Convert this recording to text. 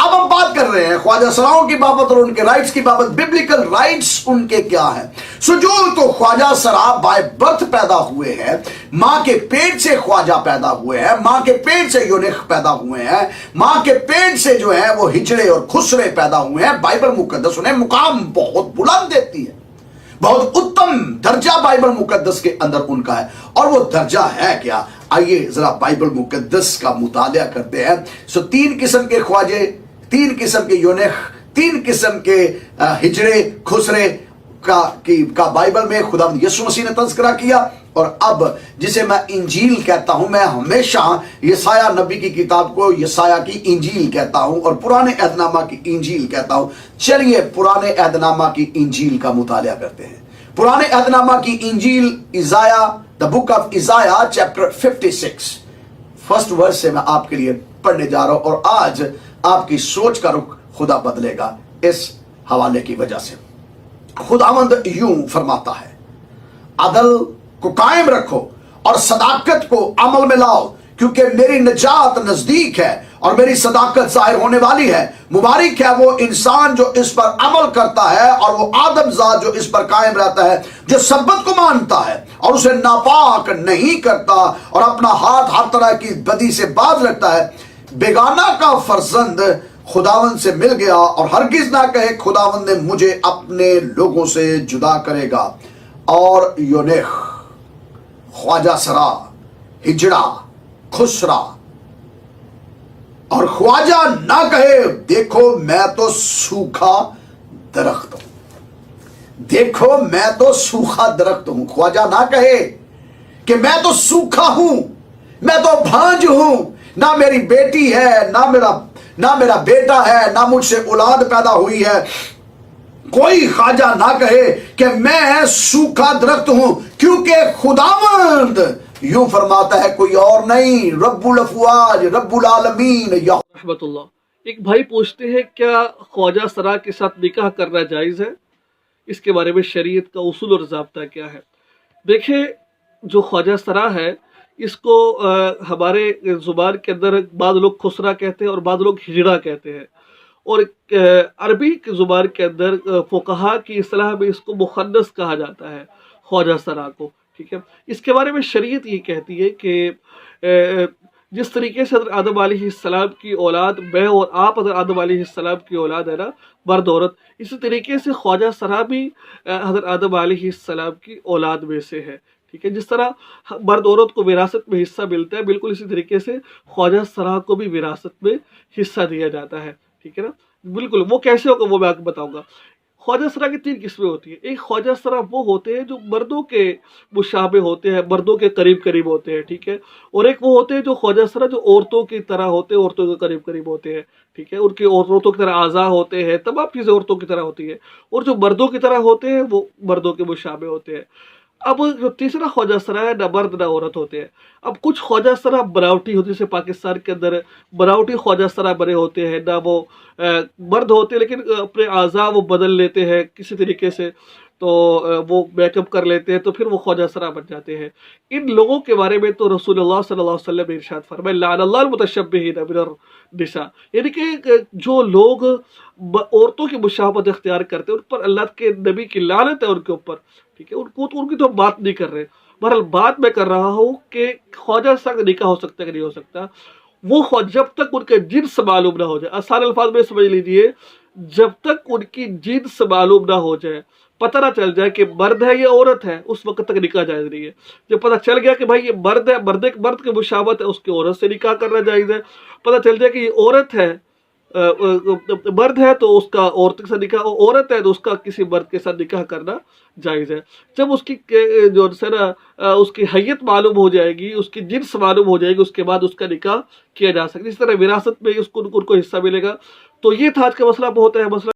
اب ہم بات کر رہے ہیں خواجہ سراؤں کی بابت اور ان کے رائٹس کی بابت. ببلیکل رائٹس ان کے کیا ہیں؟ جو تو خواجہ سرا بائی برتھ پیدا ہوئے ہیں، ماں کے پیٹ سے خواجہ پیدا ہوئے ہیں، ماں کے پیٹ سے یونیخ پیدا ہوئے ہیں، ماں کے پیٹ سے جو ہے وہ ہجڑے اور خسرے پیدا ہوئے ہیں. بائبل مقدس انہیں مقام بہت بلند دیتی ہے، بہت اتم درجہ بائبل مقدس کے اندر ان کا ہے. اور وہ درجہ ہے کیا؟ آئیے ذرا بائبل مقدس کا مطالعہ کرتے ہیں. تین قسم کے خواجے، تین قسم کے یونیخ، تین قسم کے ہجڑے خسرے کا بائبل میں خدا یسوع مسیح نے تذکرہ کیا. اور اب جسے میں انجیل کہتا ہوں، میں ہمیشہ یسایہ نبی کی کتاب کو یسایہ کی انجیل کہتا ہوں اور پرانے عہد نامہ کی انجیل کہتا ہوں. چلیے پرانے عہد نامہ کی انجیل کا مطالعہ کرتے ہیں. پرانے عہد نامہ کی انجیل ایزایا، دا بک آف ایزایا چیپٹر 56 فرسٹ ورس سے میں آپ کے لیے پڑھنے جا رہا ہوں. اور آج آپ کی سوچ کا رخ خدا بدلے گا اس حوالے کی وجہ سے. خداوند یوں فرماتا ہے، عدل کو قائم رکھو اور صداقت کو عمل میں لاؤ، کیونکہ میری نجات نزدیک ہے اور میری صداقت ظاہر ہونے والی ہے. مبارک ہے وہ انسان جو اس پر عمل کرتا ہے اور وہ آدم ذات جو اس پر قائم رہتا ہے، جو سبت کو مانتا ہے اور اسے ناپاک نہیں کرتا اور اپنا ہاتھ ہر طرح کی بدی سے باز رکھتا ہے. بیگانہ کا فرزند خداوند سے مل گیا اور ہرگز نہ کہے خداوند نے مجھے اپنے لوگوں سے جدا کرے گا. اور یونیخ، خواجہ سرا، ہجڑا، خسرا اور خواجہ نہ کہے دیکھو میں تو سوکھا درخت ہوں، دیکھو میں تو سوکھا درخت ہوں. خواجہ نہ کہے کہ میں تو سوکھا ہوں، میں تو بھانج ہوں، نہ میری بیٹی ہے، نہ میرا بیٹا ہے، نہ مجھ سے اولاد پیدا ہوئی ہے. کوئی خواجہ نہ کہے کہ میں سوکھا درخت ہوں، کیونکہ خداوند یوں فرماتا ہے، کوئی اور نہیں، رب الافواج، رب العالمین رحمت اللہ. ایک بھائی پوچھتے ہیں کیا خواجہ سرا کے ساتھ نکاح کرنا جائز ہے؟ اس کے بارے میں شریعت کا اصول اور ضابطہ کیا ہے؟ دیکھیں، جو خواجہ سرا ہے اس کو ہمارے زبان کے اندر بعض لوگ خسرا کہتے ہیں اور بعض لوگ ہجڑا کہتے ہیں، اور عربی کی زبان کے اندر فقہا کی اصطلاح میں اس کو مخنث کہا جاتا ہے، خواجہ سرا کو. ٹھیک ہے، اس کے بارے میں شریعت یہ کہتی ہے کہ جس طریقے سے حضرت آدم علیہ السلام کی اولاد میں اور آپ حضرت آدم علیہ السلام کی اولاد ہے نا، مرد عورت، اسی طریقے سے خواجہ سرا بھی حضرت آدم علیہ السلام کی اولاد میں سے ہے. ٹھیک ہے، جس طرح مرد عورت کو وراثت میں حصہ ملتا ہے، بالکل اسی طریقے سے خواجہ سرا کو بھی وراثت میں حصہ دیا جاتا ہے. ٹھیک ہے نا، بالکل. وہ کیسے ہوگا وہ میں آپ کو بتاؤں گا. خواجہ سرا کی تین قسمیں ہوتی ہیں. ایک خواجہ سرا وہ ہوتے ہیں جو مردوں کے مشابہ ہوتے ہیں، مردوں کے قریب قریب ہوتے ہیں. ٹھیک ہے، اور ایک وہ ہوتے ہیں جو خواجہ سرا جو عورتوں کی طرح ہوتے ہیں، عورتوں کے قریب قریب ہوتے ہیں. ٹھیک ہے، ان کی عورتوں کی طرح اعضاء ہوتے ہیں، تمام چیزیں عورتوں کی طرح ہوتی ہیں. اور جو مردوں کی طرح ہوتے ہیں وہ مردوں کے مشابہ ہوتے ہیں. اب جو تیسرا خواجہ سرا ہے، نہ مرد نہ عورت ہوتے ہیں. اب کچھ خواجہ سرا بناوٹی ہوتے ہیں، جیسے پاکستان کے اندر بناوٹی خواجہ سرا بنے ہوتے ہیں، نہ وہ مرد ہوتے ہیں لیکن اپنے اعضاء وہ بدل لیتے ہیں کسی طریقے سے، تو وہ میک اپ کر لیتے ہیں، تو پھر وہ خواجہ سرا بن جاتے ہیں. ان لوگوں کے بارے میں تو رسول اللہ صلی اللہ علیہ وسلم نے ارشاد فرمایا، لعن اللہ المتشبہین من النساء، یعنی کہ جو لوگ عورتوں کی مشابہت اختیار کرتے ہیں ان پر اللہ کے نبی کی لعنت ہے ان کے اوپر. ٹھیک ہے، ان کی تو بات نہیں کر رہے. بہرحال بات میں کر رہا ہوں کہ خواجہ سرا کا نکاح ہو سکتا ہے کہ نہیں ہو سکتا. وہ جب تک ان کے جنس معلوم نہ ہو جائے، آسان الفاظ میں سمجھ لیجئے، جب تک ان کی جنس معلوم نہ ہو جائے، پتہ نہ چل جائے کہ مرد ہے یا عورت ہے، اس وقت تک نکاح جائز نہیں ہے. جب پتہ چل گیا کہ بھائی یہ مرد ہے، مرد کے مشابہت ہے، اس کی عورت سے نکاح کرنا جائز ہے. پتہ چل جائے کہ یہ عورت ہے، مرد ہے تو اس کا عورت کے ساتھ نکاح، عورت ہے تو اس کا کسی مرد کے ساتھ نکاح کرنا جائز ہے. جب اس کی جو ہے نا اس کی حیت معلوم ہو جائے گی، اس کی جنس معلوم ہو جائے گی، اس کے بعد اس کا نکاح کیا جا سکتا ہے. اس طرح وراثت میں ان کو حصہ ملے گا. تو یہ تھا آج کا مسئلہ. بہت ہے مسئلہ.